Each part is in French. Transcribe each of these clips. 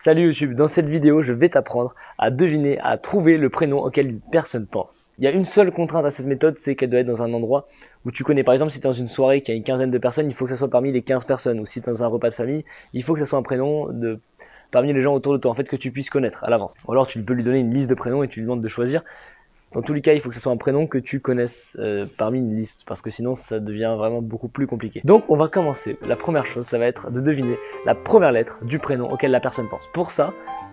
Salut YouTube, dans cette vidéo, je vais t'apprendre à deviner, à trouver le prénom auquel une personne pense. Il y a une seule contrainte à cette méthode, c'est qu'elle doit être dans un endroit où tu connais. Par exemple, si tu es dans une soirée qui a une quinzaine de personnes, il faut que ça soit parmi les 15 personnes. Ou si tu es dans un repas de famille, il faut que ça soit un prénom parmi les gens autour de toi, en fait, que tu puisses connaître à l'avance. Ou alors tu peux lui donner une liste de prénoms et tu lui demandes de choisir. Dans tous les cas, il faut que ce soit un prénom que tu connaisses parmi une liste, parce que sinon ça devient vraiment beaucoup plus compliqué. Donc on va commencer. La première chose, ça va être de deviner la première lettre du prénom auquel la personne pense. Pour ça,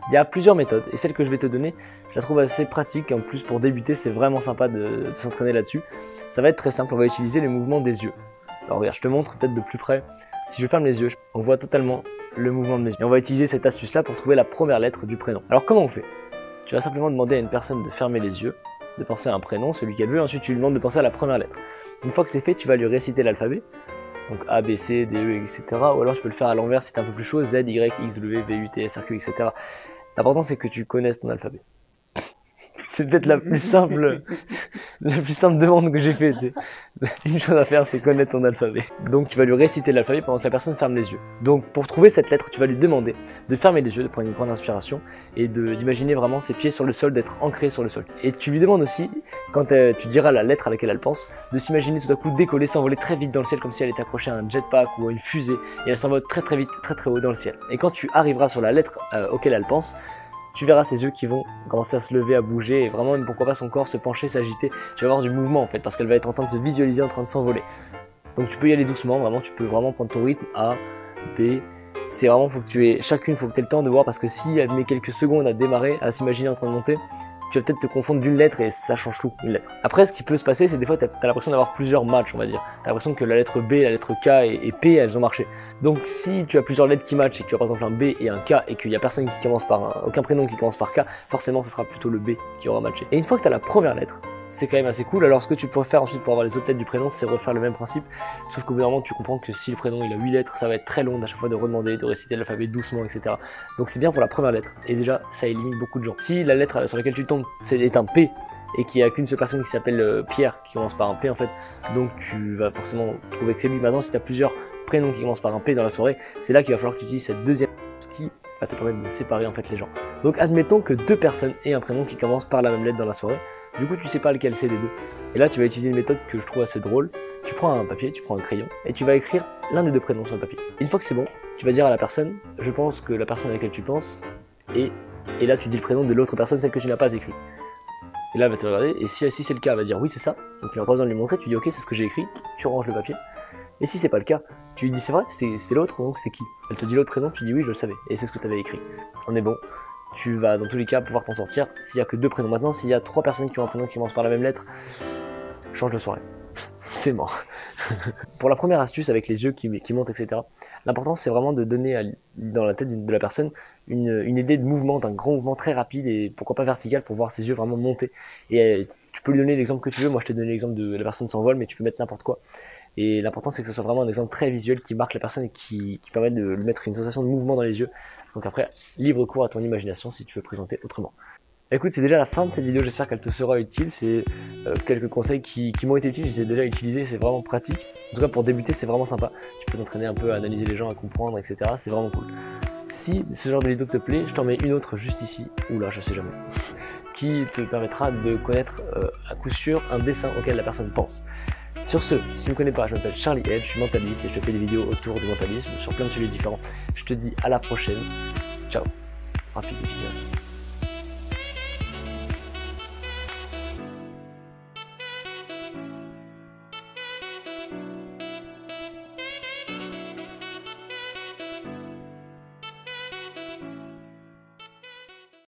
il y a plusieurs méthodes, et celle que je vais te donner, je la trouve assez pratique, et en plus pour débuter, c'est vraiment sympa de s'entraîner là-dessus. Ça va être très simple, on va utiliser les mouvements des yeux. Alors regarde, je te montre peut-être de plus près. Si je ferme les yeux, on voit totalement le mouvement de mes yeux. Et on va utiliser cette astuce-là pour trouver la première lettre du prénom. Alors comment on fait? Tu vas simplement demander à une personne de fermer les yeux, de penser à un prénom, celui qu'elle veut, ensuite tu lui demandes de penser à la première lettre. Une fois que c'est fait, tu vas lui réciter l'alphabet, donc A, B, C, D, E, etc. Ou alors tu peux le faire à l'envers si t'es un peu plus chaud, Z, Y, X, W, V, U, T, S, R, Q, etc. L'important c'est que tu connaisses ton alphabet. C'est peut-être la plus simple demande que j'ai faite. Une chose à faire, c'est connaître ton alphabet. Donc tu vas lui réciter l'alphabet pendant que la personne ferme les yeux. Donc pour trouver cette lettre, tu vas lui demander de fermer les yeux, de prendre une grande inspiration et d'imaginer vraiment ses pieds sur le sol, d'être ancré sur le sol. Et tu lui demandes aussi, quand tu diras la lettre à laquelle elle pense, de s'imaginer tout à coup décoller, s'envoler très vite dans le ciel comme si elle était accrochée à un jetpack ou à une fusée et elle s'envole très très vite, très très haut dans le ciel. Et quand tu arriveras sur la lettre auquel elle pense, tu verras ses yeux qui vont commencer à se lever, à bouger, et vraiment, pourquoi pas son corps se pencher, s'agiter. Tu vas avoir du mouvement en fait, parce qu'elle va être en train de se visualiser, en train de s'envoler. Donc tu peux y aller doucement, vraiment, tu peux vraiment prendre ton rythme, A, B. C'est vraiment, faut que tu aies tu aies le temps de voir, parce que si elle met quelques secondes à démarrer, à s'imaginer en train de monter, tu vas peut-être te confondre d'une lettre et ça change tout, une lettre. Après, ce qui peut se passer, c'est des fois, tu as l'impression d'avoir plusieurs matchs, on va dire. Tu as l'impression que la lettre B, la lettre K et P, elles ont marché. Donc, si tu as plusieurs lettres qui matchent et que tu as par exemple un B et un K et qu'il n'y a personne qui commence par aucun prénom qui commence par K, forcément, ce sera plutôt le B qui aura matché. Et une fois que tu as la première lettre, c'est quand même assez cool. Alors ce que tu pourrais faire ensuite pour avoir les autres lettres du prénom, c'est refaire le même principe, sauf qu'au bout d'un moment tu comprends que si le prénom il a 8 lettres, ça va être très long à chaque fois de redemander, de réciter l'alphabet doucement, etc. Donc c'est bien pour la première lettre, et déjà ça élimine beaucoup de gens. Si la lettre sur laquelle tu tombes est un P, et qu'il n'y a qu'une seule personne qui s'appelle Pierre, qui commence par un P en fait, donc tu vas forcément trouver que c'est lui. Maintenant si tu as plusieurs prénoms qui commencent par un P dans la soirée, c'est là qu'il va falloir que tu utilises cette deuxième qui va te permettre de séparer en fait les gens. Donc admettons que deux personnes aient un prénom qui commence par la même lettre dans la soirée. Du coup, tu sais pas lequel c'est des deux. Et là, tu vas utiliser une méthode que je trouve assez drôle. Tu prends un papier, tu prends un crayon, et tu vas écrire l'un des deux prénoms sur le papier. Une fois que c'est bon, tu vas dire à la personne, je pense que la personne à laquelle tu penses, et là, tu dis le prénom de l'autre personne, celle que tu n'as pas écrit. Et là, elle va te regarder, et si c'est le cas, elle va dire oui, c'est ça. Donc, tu n'as pas besoin de lui montrer, tu dis ok, c'est ce que j'ai écrit, tu ranges le papier. Et si c'est pas le cas, tu lui dis c'est vrai, c'était l'autre, donc c'est qui? Elle te dit l'autre prénom, tu dis oui, je le savais, et c'est ce que tu avais écrit. On est bon. Tu vas dans tous les cas pouvoir t'en sortir s'il n'y a que deux prénoms. Maintenant, s'il y a trois personnes qui ont un prénom qui commence par la même lettre, change de soirée. C'est mort. Pour la première astuce avec les yeux qui montent, etc., l'important c'est vraiment de donner dans la tête de la personne une idée de mouvement, d'un grand mouvement très rapide et pourquoi pas vertical pour voir ses yeux vraiment monter. Et tu peux lui donner l'exemple que tu veux. Moi je t'ai donné l'exemple de la personne s'envole, mais tu peux mettre n'importe quoi. Et l'important c'est que ce soit vraiment un exemple très visuel qui marque la personne et qui permet de lui mettre une sensation de mouvement dans les yeux. Donc après, libre cours à ton imagination si tu veux présenter autrement. Écoute, c'est déjà la fin de cette vidéo, j'espère qu'elle te sera utile. C'est quelques conseils qui m'ont été utiles, je les ai déjà utilisés, c'est vraiment pratique. En tout cas pour débuter, c'est vraiment sympa. Tu peux t'entraîner un peu à analyser les gens, à comprendre, etc. C'est vraiment cool. Si ce genre de vidéo te plaît, je t'en mets une autre juste ici, ou là, je sais jamais, qui te permettra de connaître à coup sûr un dessin auquel la personne pense. Sur ce, si tu ne me connais pas, je m'appelle Charlie Edge, je suis mentaliste et je te fais des vidéos autour du mentalisme sur plein de sujets différents. Je te dis à la prochaine. Ciao. Rapide et efficace.